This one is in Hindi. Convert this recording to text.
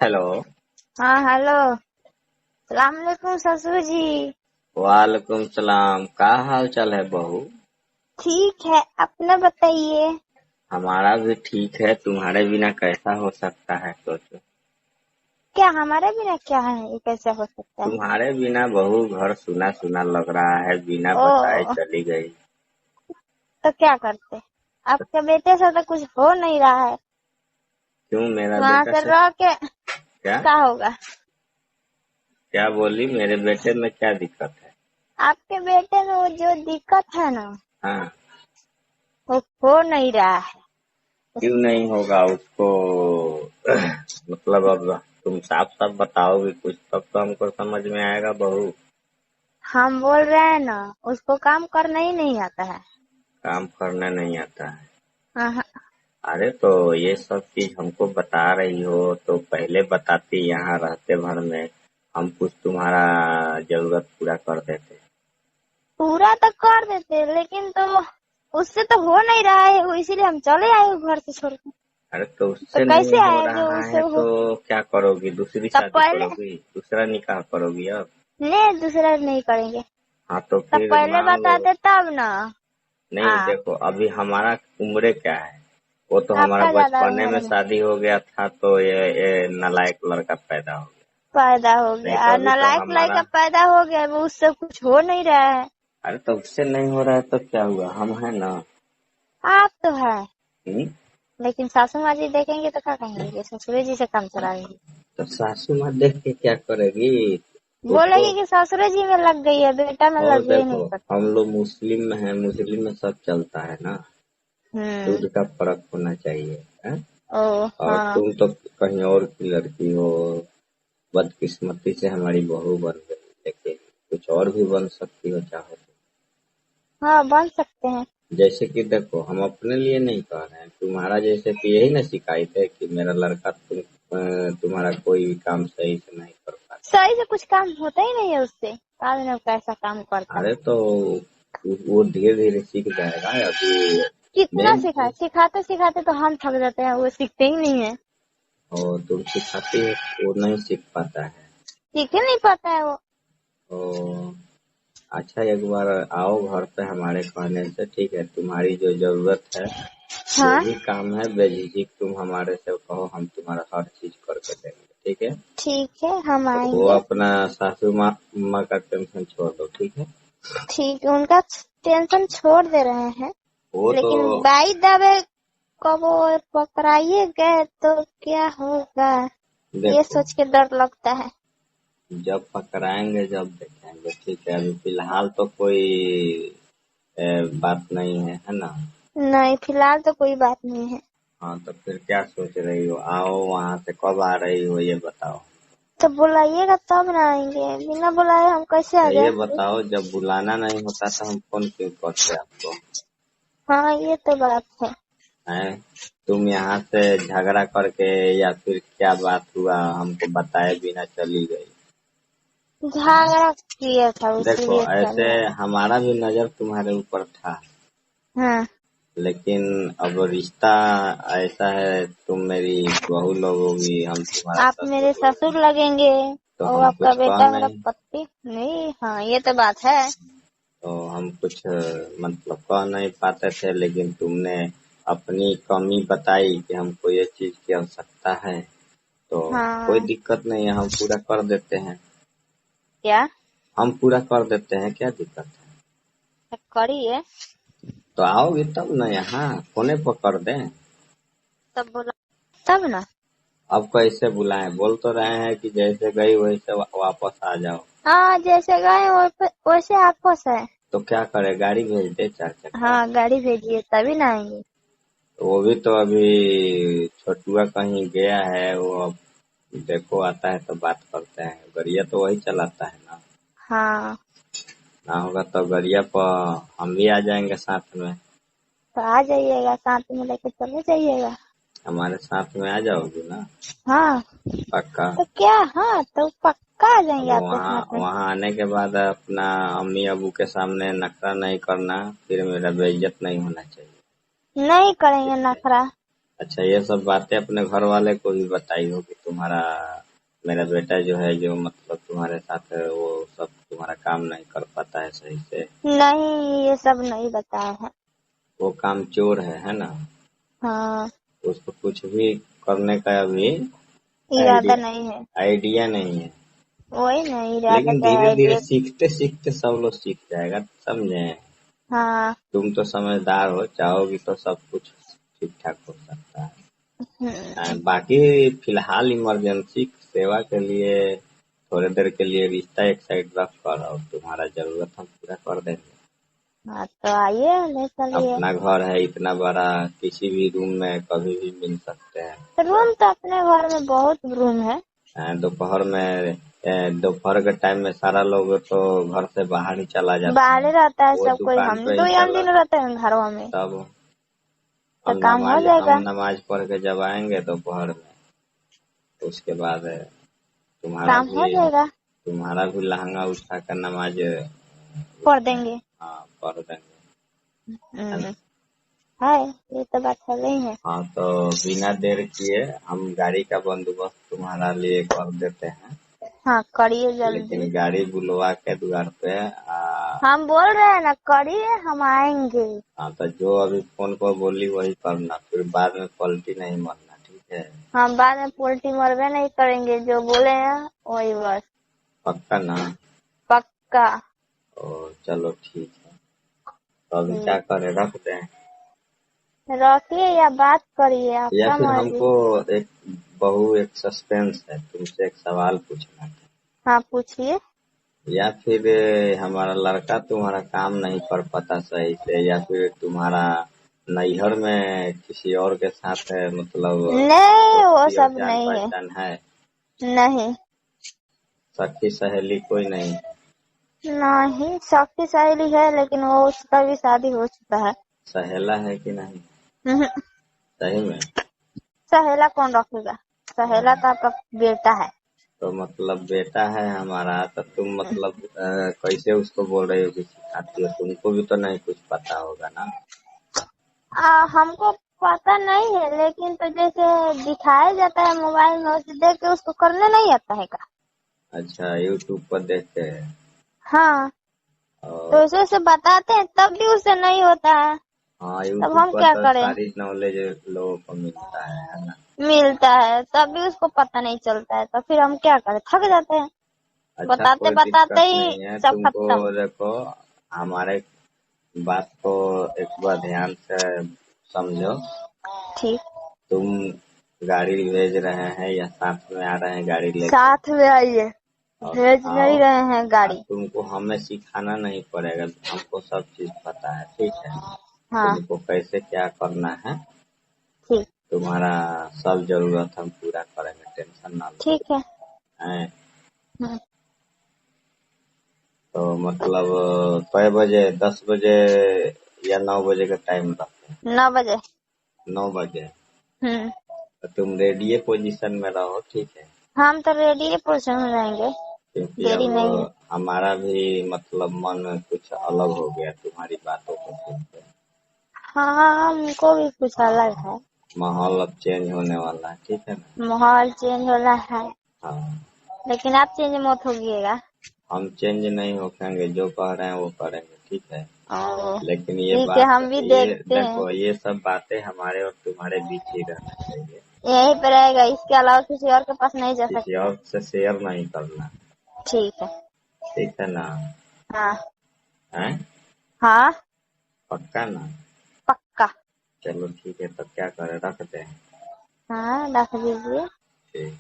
हेलो। हाँ हेलो। सलाम अलैकुम ससुर जी। वालेकुम सलाम। का हाल चाल है बहू? ठीक है, अपना बताइए। हमारा भी ठीक है। तुम्हारे बिना कैसा हो सकता है सोचो। क्या हमारे बिना क्या है, ये कैसे हो सकता है? तुम्हारे बिना बहू घर सुना सुना लग रहा है, बिना बताए ओ, चली गई। तो क्या करते? आपके बेटे से तो कुछ हो नहीं रहा है, क्यों मेरा वहाँ बेटा से से? रह के क्या क्या होगा? क्या बोली? मेरे बेटे में क्या दिक्कत है? आपके बेटे में वो जो दिक्कत है ना, हाँ, वो हो नहीं रहा है। क्यों नहीं होगा उसको? मतलब अब तुम साफ साफ बताओगे कुछ तब तो हमको समझ में आएगा बहू। हम बोल रहे हैं ना, उसको काम करना ही नहीं आता है। काम करना नहीं आता है? हाँ, अरे तो ये सब चीज हमको बता रही हो तो पहले बताती, यहाँ रहते भर में हम कुछ तुम्हारा जरूरत पूरा कर देते। पूरा तो कर देते, लेकिन तो उससे तो हो नहीं रहा है, वो इसीलिए हम चले आए घर से छोड़ के। अरे तो तो उससे नहीं कैसे हो आए जो रहा उससे है हो? तो क्या करोगी? दूसरी तब शादी पहले करोगी? दूसरा निकाह करोगी अब? नहीं, दूसरा नहीं करेंगे। हाँ तो तब फिर पहले मान लो। बताते तब ना। नहीं हाँ, देखो, अभी हमारा उम्र क्या है? वो तो हमारा आपका ज्यादा बचपने में उम्र है। शादी हो गया था तो ये नालायक लड़का पैदा हो गया। पैदा हो नहीं गया तो और अभी तो नालायक हमारा। लड़का पैदा हो गया, वो उससे कुछ हो नहीं रहा है। अरे तो उससे नहीं हो रहा है तो क्या हुआ? हम है ना। आप तो है, हम्म? लेकिन सासू माँ जी देखेंगे तो क्या कहेंगे कि ससुर जी से काम चलाएंगे? तो सासू माँ देख के क्या करेगी? वो तो। बोलेगी कि ससुर जी में लग गई है, बेटा में और लग गई देखो, नहीं करती। हम लोग मुस्लिम में हैं, मुस्लिम में सब चलता है ना। हम्म। दूध का फर्क होना चाहिए है? ओ, और हाँ। तुम तो कहीं और की लड़की हो। बदकिस्मती से हमारी बहू बन गई, लेकिन कुछ और भी बन सकती हो चाहो तो। हाँ, बन सकते हैं। जैसे कि देखो, हम अपने लिए नहीं कह रहे हैं, तुम्हारा जैसे कि यही ना शिकायत है कि मेरा लड़का तुम्हारा कोई भी काम सही से नहीं कर पाता। सही से कुछ काम होता ही नहीं है उससे, काम में कैसा काम करता है। अरे तो वो धीरे धीरे सीख जाएगा अभी। कितना मेन सिखाए, चीज। सिखाते सिखाते तो हम थक जाते हैं, वो सीखते ही नहीं है। और तुम सिखाती हो वो नहीं सीख पाता है। सीख ही नहीं पाता है वो। तो अच्छा, एक बार आओ घर पे हमारे कहने से, ठीक है? तुम्हारी जो जरूरत है, जो हाँ, भी काम है, बेझिझक तुम हमारे से कहो, हम तुम्हारा हर चीज करके देंगे, ठीक है? ठीक है, हम तो वो आएंगे। अपना सासू माँ का टेंशन छोड़ दो, ठीक है? ठीक है, उनका टेंशन छोड़ दे रहे हैं। वो तो लेकिन बाई दबे कब वो पकड़ाइए गए तो क्या होगा, ये देखो, सोच के डर लगता है। जब पकड़ाएंगे जब देखेंगे, ठीक है? अभी फिलहाल तो कोई बात नहीं है, है ना? नहीं, फिलहाल तो कोई बात नहीं है। हाँ तो फिर क्या सोच रही हो? आओ, वहां से कब आ रही हो ये बताओ। तो बुलाइएगा तब ना आएंगे, बिना बुलाए हम कैसे आ तो ये जाए? बताओ, जब बुलाना नहीं होता तो हम फोन क्यों करते आपको? हाँ, ये तो बात है। हैं? तुम यहाँ से झगड़ा करके या फिर क्या बात हुआ हमको बताए बिना चली गई? हैं? झगड़ा किया था देखो, इसीलिए ऐसे चले आए। हमारा भी नजर तुम्हारे ऊपर था, हाँ, लेकिन अब रिश्ता ऐसा है, तुम मेरी बहू लोगोगी, हम तुम्हारा आप ससुर मेरे लोग। ससुर लगेंगे तो और हम आपका कुछ कह बेटा मेरा नहीं। पति नहीं। हाँ, ये तो बात है। तो हम कुछ मतलब कह नहीं पाते थे, लेकिन तुमने अपनी कमी बताई कि हमको ये चीज की आवश्यकता है, तो कोई हाँ, दिक्कत नहीं है, हम पूरा कर देते हैं। क्या हम पूरा कर देते हैं, क्या दिक्कत है? करिए। तो आओगे तब ना, यहाँ फोने पर कर दें। तब बोला तब ना। अब कैसे बुलाएं? बोल तो रहे हैं कि जैसे गई वैसे वापस आ जाओ। हाँ, जैसे गए वैसे आपस है। तो क्या करे, गाड़ी भेज दे 4 चक्का? हाँ, गाड़ी भेजिए तभी ना आएंगे। तो वो भी तो अभी छोटुआ कहीं गया है, वो अब देखो आता है तो बात करते हैं। गरिया तो वही चलाता है ना। हाँ, ना होगा तो गरिया पर हम भी आ जाएंगे साथ में। तो आ जाइएगा, साथ में लेके चले जाइएगा। हमारे साथ में आ जाओगी ना? हाँ, पक्का? तो क्या, हाँ तो पक्का आ अब जाएंगे आपके वहाँ साथ में। वहाँ आने के बाद अपना अम्मी अबू के सामने नखरा नहीं करना, फिर मेरा बेइज्जत नहीं होना चाहिए। नहीं करेंगे ठीक है? नखरा। अच्छा, ये सब बातें अपने घर वाले को भी बताई हो कि तुम्हारा मेरा बेटा जो है, जो मतलब तुम्हारे साथ है, वो सब तुम्हारा काम नहीं कर पाता है सही से। नहीं, ये सब नहीं बताया है। वो काम चोर है ना। हाँ, उसको कुछ भी करने का अभी इरादा आइडिया नहीं है। आइडिया नहीं है। वही नहीं, इरादा लेकिन क्या धीरे है धीरे ये। सीखते सीखते सब लोग सीख जाएगा, समझे। हाँ। तुम तो समझदार हो, चाहोगी तो सब कुछ ठीक ठाक हो सकता है। बाकी फिलहाल इमरजेंसी सेवा के लिए थोड़ी देर के लिए रिश्ता एक साइड रख कर और तुम्हारा जरूरत हम पूरा कर देंगे। हाँ, तो आइए, ले चलिए। अपना घर है इतना बड़ा, किसी भी रूम में कभी भी मिल सकते हैं। रूम तो अपने घर में बहुत रूम है। दोपहर में दोपहर के टाइम में सारा लोग तो घर से बाहर ही चला जाता बाहर है। ही रहता है वो सब कोई, दुकान हम पे तो ही यहाँ चला दिन रहते हैं घरों में। तब तो काम हो हम जाएगा। नमाज पढ़ के जब आएंगे दोपहर में, तो उसके बाद काम हो जाएगा। तुम्हारा भी लहंगा उठा कर नमाज कर देंगे। हाँ पढ़ देंगे, है ना। हम्म, है। ये तो बात है ही है। हाँ, तो बिना देर किए हम गाड़ी का बंदोबस्त तुम्हारा लिए कर देते हैं। हाँ, करिए जल्दी। लेकिन गाड़ी बुलवा के द्वार पे हम बोल रहे हैं ना, करिए, हम आएंगे। हाँ, तो जो अभी फोन पर बोली वही करना, फिर बाद में पलटी नहीं मारना, ठीक है। हम बाद में पोल्टी मरबे नहीं करेंगे, जो बोले हैं वही बस। पक्का ना। पक्का। और चलो ठीक है, तो अभी क्या ठीक। करें, रख दें रखिए या बात करिए, या आपका फिर मर्जी। हमको एक एक सस्पेंस है, तुमसे एक सवाल पूछना था। हाँ, पूछिए। या फिर हमारा लड़का तुम्हारा काम नहीं कर पाता सही से, या फिर तुम्हारा नैहर में किसी और के साथ है, मतलब नहीं, वो दोस्ती और सब जान नहीं है। पहचान है। नहीं। सखी सहेली कोई नहीं। नहीं, सबकी सहेली है, लेकिन वो उसका भी शादी हो चुका है। सहेला है कि नहीं, हम्म, सही में। सहेला कौन रखेगा। सहेला तो आपका बेटा है। तो मतलब बेटा है हमारा, तो तुम मतलब कैसे उसको बोल रही हो कि सिखाती हो, तुमको भी तो नहीं कुछ पता होगा ना। हमको पता नहीं है, लेकिन तो जैसे दिखाया जाता है मोबाइल में, उसे देख के उसको करने नहीं आता है का। अच्छा, यूट्यूब पर देखते हैं। हाँ, और तो उसे बताते हैं तब भी उसे नहीं होता है। हाँ, तब यूट्यूब हम पर क्या तो करें। सारी नॉलेज लोगों को मिलता है ना। मिलता है तब भी उसको पता नहीं चलता है, तो फिर हम क्या करें, थक जाते हैं। अच्छा, बताते कोई बताते दिक्कत ही नहीं है, सब तुमको खत्म। देखो, हमारे बात को एक बार ध्यान से समझो। ठीक। तुम गाड़ी भेज रहे हैं या साथ में आ रहे हैं गाड़ी लेके, साथ में आइए। और भेज आओ। नहीं रहे हैं अब गाड़ी। तुमको हमें सिखाना नहीं पड़ेगा, हमको सब चीज पता है, ठीक है। हाँ। तुमको कैसे क्या करना है, ठीक। तुम्हारा सब जरूरत हम पूरा करेंगे, टेंशन ना लो। ठीक है। हैं? हम्म, तो मतलब कई बजे, 10 बजे या 9 बजे का टाइम रखते हैं। 9 बजे। 9 बजे। हम्म। तो तुम रेडियो पोजीशन में रहो, ठीक है। हम तो रेडी पोजीशन में रहेंगे। क्योंकि देरी अब नहीं है। हमारा भी मतलब मन कुछ अलग हो गया तुम्हारी बातों को सुनकर। हाँ, हमको भी कुछ अलग हाँ, है। माहौल अब चेंज होने वाला है, ठीक है ना। माहौल चेंज हो रहा है। हाँ, लेकिन आप चेंज मत होगिएगा। हम चेंज नहीं होंगे, जो कह रहे हैं वो करेंगे, ठीक है। ओ, लेकिन ठीक है, हम भी ये देखते हैं। देखो, ये सब बातें हमारे और तुम्हारे बीच ही रहना चाहिए। यहीं पे रहेगा, इसके अलावा किसी और के पास नहीं जा किसी सकता। और से शेयर नहीं करना, ठीक है। ठीक है ना। हाँ। है, हाँ, पक्का ना। पक्का। चलो ठीक है, तो क्या करें, रखते हैं। हाँ, रख दीजिए। ठीक।